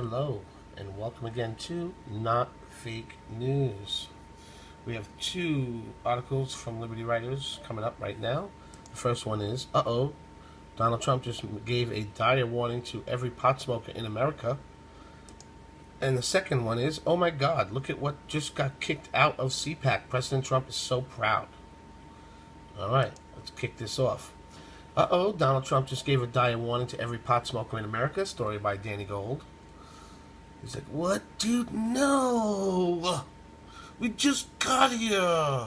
Hello, and welcome again to Not Fake News. We have two articles from Liberty Writers coming up right now. The first one is, Donald Trump just gave a dire warning to every pot smoker in America. And the second one is, oh my God, look at what just got kicked out of CPAC. President Trump is so proud. Alright, let's kick this off. Donald Trump just gave a dire warning to every pot smoker in America. Story by Danny Gold. He's like, what, dude? No! We just got here!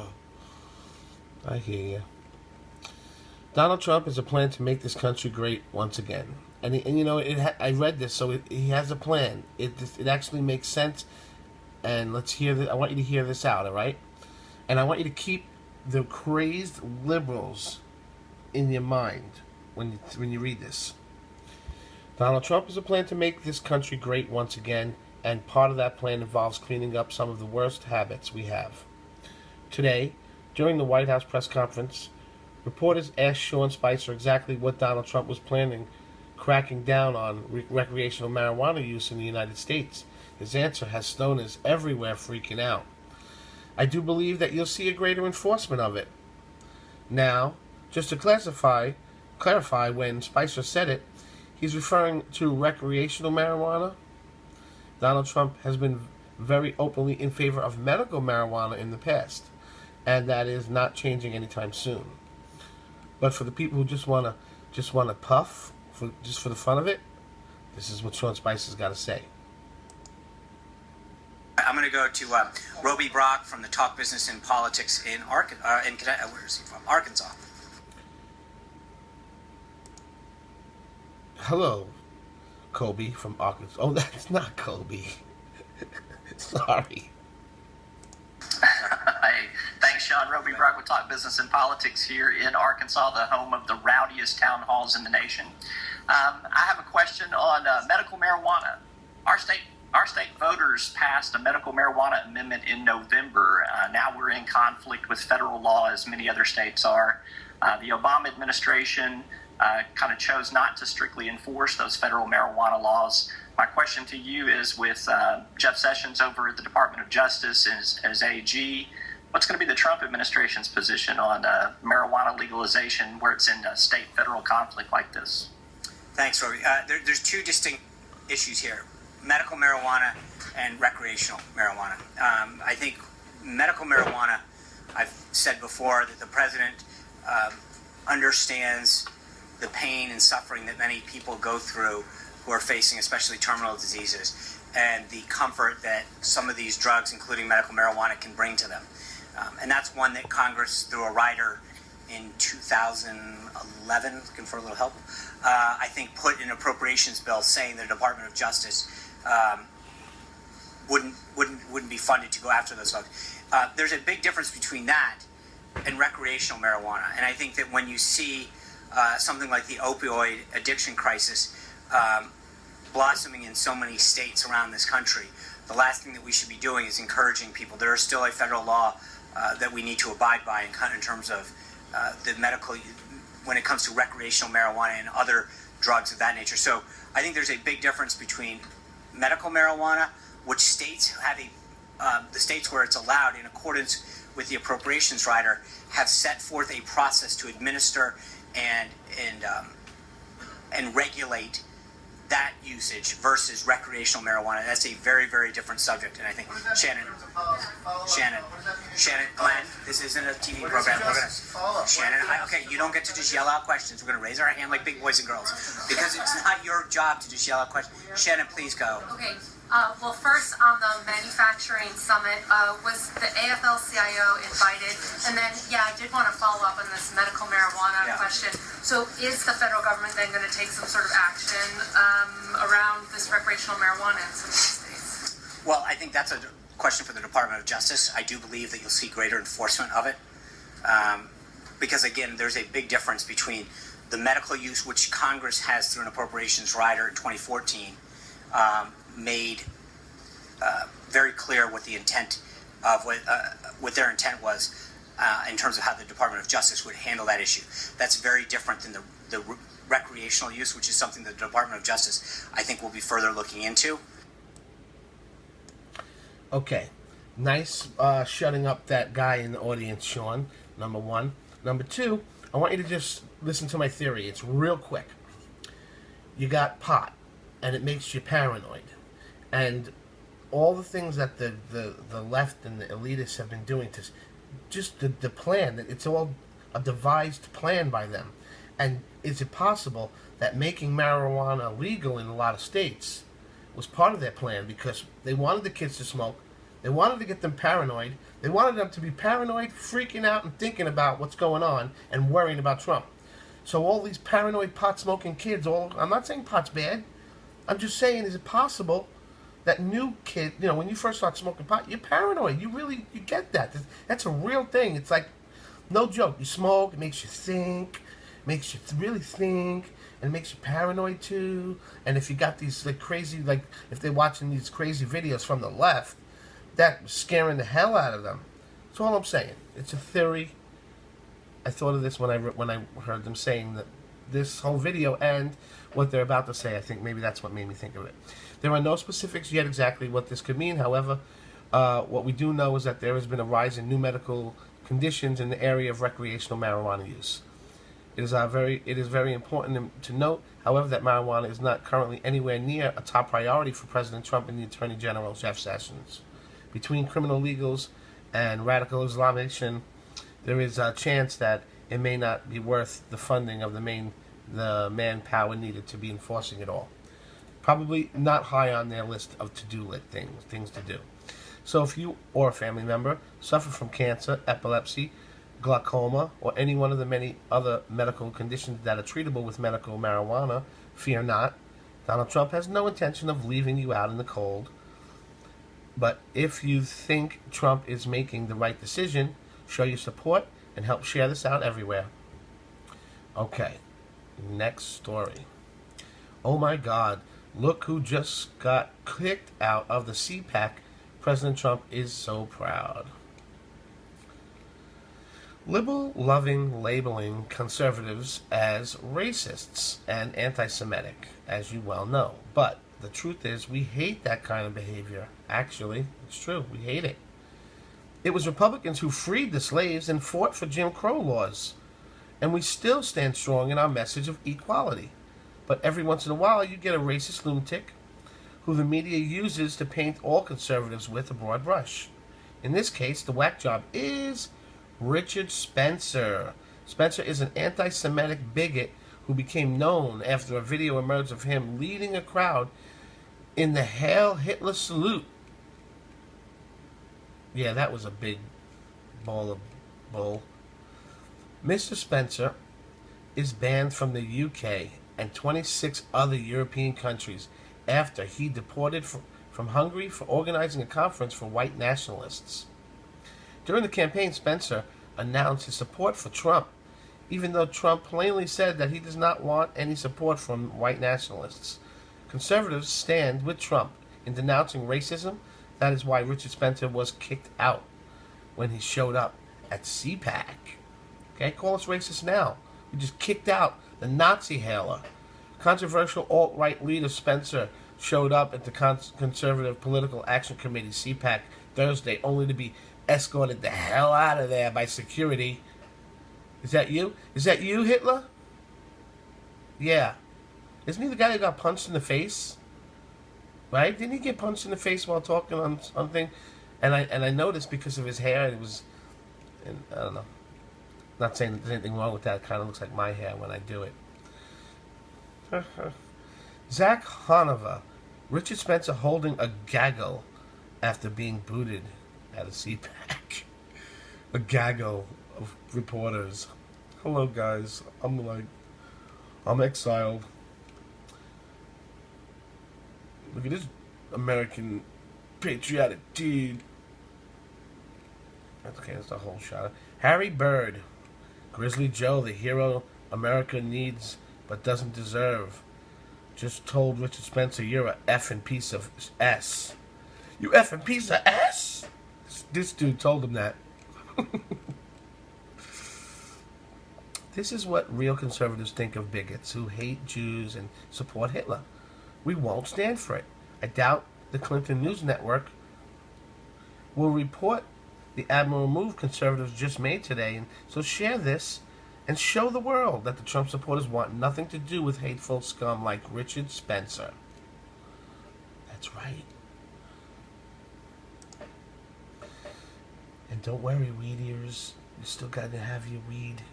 I hear you. Donald Trump has a plan to make this country great once again. And you know, I read this, so he has a plan. It actually makes sense. And let's hear this. I want you to hear this out, all right? And I want you to keep the crazed liberals in your mind when you read this. Donald Trump has a plan to make this country great once again, and part of that plan involves cleaning up some of the worst habits we have. Today, during the White House press conference, reporters asked Sean Spicer exactly what Donald Trump was planning cracking down on recreational marijuana use in the United States. His answer has stoners everywhere freaking out. I do believe that you'll see a greater enforcement of it. Now, just to clarify when Spicer said it, he's referring to recreational marijuana. Donald Trump has been very openly in favor of medical marijuana in the past, and that is not changing anytime soon. But for the people who just want to puff just for the fun of it, this is what Sean Spicer's got to say. I'm going to go to Roby Brock from the Talk Business and Politics in Arkansas. Where is he from? Arkansas. Hello, Kobe from Arkansas. Oh, that's not Kobe. Sorry. Hey, thanks, Sean. Roby Brock with Talk Business and Politics here in Arkansas, the home of the rowdiest town halls in the nation. I have a question on medical marijuana. Our state voters passed a medical marijuana amendment in November. Now we're in conflict with federal law, as many other states are. The Obama administration kind of chose not to strictly enforce those federal marijuana laws. My question to you is, with Jeff Sessions over at the Department of Justice as AG, what's going to be the Trump administration's position on marijuana legalization where it's in a state-federal conflict like this? Thanks, Roby. There's two distinct issues here: medical marijuana and recreational marijuana. I think medical marijuana, I've said before that the president understands the pain and suffering that many people go through who are facing especially terminal diseases, and the comfort that some of these drugs, including medical marijuana, can bring to them. And that's one that Congress, through a rider in 2011, looking for a little help, I think put in an appropriations bill saying the Department of Justice wouldn't be funded to go after those folks. There's a big difference between that and recreational marijuana. And I think that when you see something like the opioid addiction crisis blossoming in so many states around this country, the last thing that we should be doing is encouraging people. There is still a federal law that we need to abide by in terms of the medical, when it comes to recreational marijuana and other drugs of that nature. So I think there's a big difference between medical marijuana, which states have the states where it's allowed in accordance with the appropriations rider have set forth a process to administer and regulate that usage versus recreational marijuana. That's a very, very different subject. And I think Shannon, Glenn, this isn't a TV program. Okay, you don't get to just yell out questions. We're going to raise our hand like big boys and girls because it's not your job to just yell out questions. Shannon, please go. Okay. Well, first on the manufacturing summit, was the AFL-CIO invited? And then, I did want to follow up on this medical marijuana question. So is the federal government then going to take some sort of action around this recreational marijuana in some of these states? Well, I think that's a question for the Department of Justice. I do believe that you'll see greater enforcement of it because, again, there's a big difference between the medical use, which Congress has through an appropriations rider in 2014, made very clear what the intent of what their intent was in terms of how the Department of Justice would handle that issue. That's very different than the recreational use, which is something the Department of Justice, I think, will be further looking into. Okay, nice shutting up that guy in the audience, Sean, number one. Number two, I want you to just listen to my theory. It's real quick. You got pot, and it makes you paranoid. And all the things that the left and the elitists have been doing to just the plan, it's all a devised plan by them. And is it possible that making marijuana legal in a lot of states was part of their plan because they wanted the kids to smoke, they wanted to get them paranoid, they wanted them to be paranoid, freaking out and thinking about what's going on and worrying about Trump. So all these paranoid pot-smoking kids, I'm not saying pot's bad, I'm just saying, is it possible that new kid, when you first start smoking pot, you're paranoid. You get that. That's a real thing. It's like, no joke. You smoke, it makes you think, makes you really think, and it makes you paranoid too. And if you got these crazy, if they're watching these crazy videos from the left, that's scaring the hell out of them. That's all I'm saying. It's a theory. I thought of this when I heard them saying that this whole video and what they're about to say. I think maybe that's what made me think of it. There are no specifics yet exactly what this could mean. However, what we do know is that there has been a rise in new medical conditions in the area of recreational marijuana use. It is very important to note, however, that marijuana is not currently anywhere near a top priority for President Trump and the Attorney General, Jeff Sessions. Between criminal legals and radical Islamization, there is a chance that it may not be worth the funding of the manpower needed to be enforcing it all. Probably not high on their list of to-do things to do. So if you or a family member suffer from cancer, epilepsy, glaucoma, or any one of the many other medical conditions that are treatable with medical marijuana, fear not. Donald Trump has no intention of leaving you out in the cold. But if you think Trump is making the right decision, show your support and help share this out everywhere. Okay, next story. Oh my God, look who just got kicked out of the CPAC. President Trump is so proud. Liberal-loving labeling conservatives as racists and anti-Semitic, as you well know. But the truth is, we hate that kind of behavior. Actually, it's true. We hate it. It was Republicans who freed the slaves and fought for Jim Crow laws. And we still stand strong in our message of equality. But every once in a while, you get a racist lunatic who the media uses to paint all conservatives with a broad brush. In this case, the whack job is Richard Spencer. Spencer is an anti-Semitic bigot who became known after a video emerged of him leading a crowd in the Hail Hitler salute. Yeah, that was a big ball of bull. Mr. Spencer is banned from the UK and 26 other European countries after he deported from Hungary for organizing a conference for white nationalists. During the campaign, Spencer announced his support for Trump, even though Trump plainly said that he does not want any support from white nationalists. Conservatives stand with Trump in denouncing racism. That is why Richard Spencer was kicked out when he showed up at CPAC. Okay, call us racist now. We just kicked out the Nazi hailer. Controversial alt-right leader Spencer showed up at the Conservative Political Action Committee, CPAC, Thursday, only to be escorted the hell out of there by security. Is that you? Is that you, Hitler? Yeah. Isn't he the guy who got punched in the face? Right? Didn't he get punched in the face while talking on something? And I noticed because of his hair, it was, and I don't know. Not saying there's anything wrong with that. It kind of looks like my hair when I do it. Zach Hanover. Richard Spencer holding a gaggle after being booted at a CPAC. A gaggle of reporters. Hello, guys. I'm exiled. Look at this American patriotic dude. Okay, that's the whole shot. Harry Byrd. Grizzly Joe, the hero America needs but doesn't deserve, just told Richard Spencer, "You're a effing piece of S." You effing piece of S? This dude told him that. This is what real conservatives think of bigots who hate Jews and support Hitler. We won't stand for it. I doubt the Clinton News Network will report the admirable move conservatives just made today. And so share this and show the world that the Trump supporters want nothing to do with hateful scum like Richard Spencer. That's right. And don't worry, weed eaters. You still got to have your weed.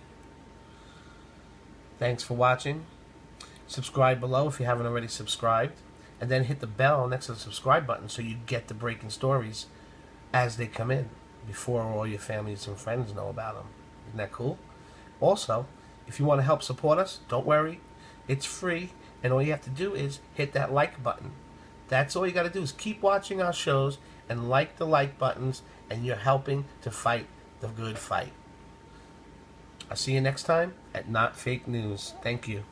Thanks for watching. Subscribe below if you haven't already subscribed. And then hit the bell next to the subscribe button so you get the breaking stories as they come in before all your families and friends know about them. Isn't that cool? Also, if you want to help support us, don't worry. It's free. And all you have to do is hit that like button. That's all you got to do is keep watching our shows and like the like buttons, and you're helping to fight the good fight. I'll see you next time at Not Fake News. Thank you.